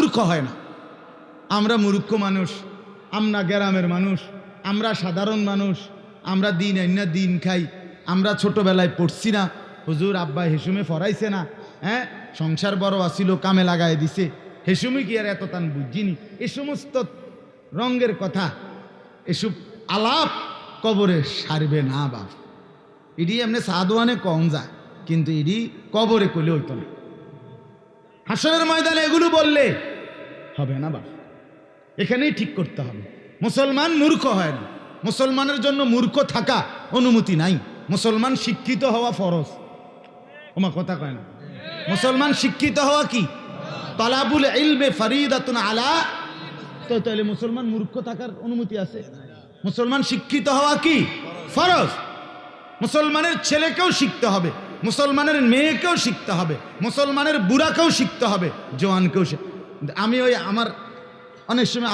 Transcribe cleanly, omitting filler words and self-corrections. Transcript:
মূর্খ হয় না। আমরা মূর্খ মানুষ, আমরা গ্রামের মানুষ, আমরা সাধারণ মানুষ, আমরা দিন আইনা দিন খাই। আমরা ছোটবেলায় পড়ছি না, হুজুর আব্বা হেসুমে ফরাইছে না, হ্যাঁ সংসার বড় আসিল কামে লাগাই দিছে, হেসুমে কি আর এত তান বুঝিনি। এ সমস্ত রঙ্গের কথা, এসব আলাপ কবরে সারবে না বাপ। এটি এমনি সাদওয়ানে কম যায়, কিন্তু এটি কবরে কইলে হইতো না। হাসরের ময়দানে এগুলো বললে হবে না বাপ। এখানেই ঠিক করতে হবে। মুসলমান মূর্খ হয় না, মুসলমানের জন্য মূর্খ থাকা অনুমতি নাই। মুসলমান শিক্ষিত হওয়া ফরজ। ওমা কথা কয় না। মুসলমান শিক্ষিত হওয়া কি? তালাবুল ইলমে ফরিদাতুন আলা। তো তাহলে মুসলমান মূর্খ থাকার অনুমতি আছে? মুসলমান শিক্ষিত হওয়া কি ফরজ। মুসলমানের ছেলেকেও শিখতে হবে, মুসলমানের মেয়েকেও শিখতে হবে, মুসলমানের বুড়াকেও শিখতে হবে, জওয়ানকেও। আমি ওই আমার অনেক সময়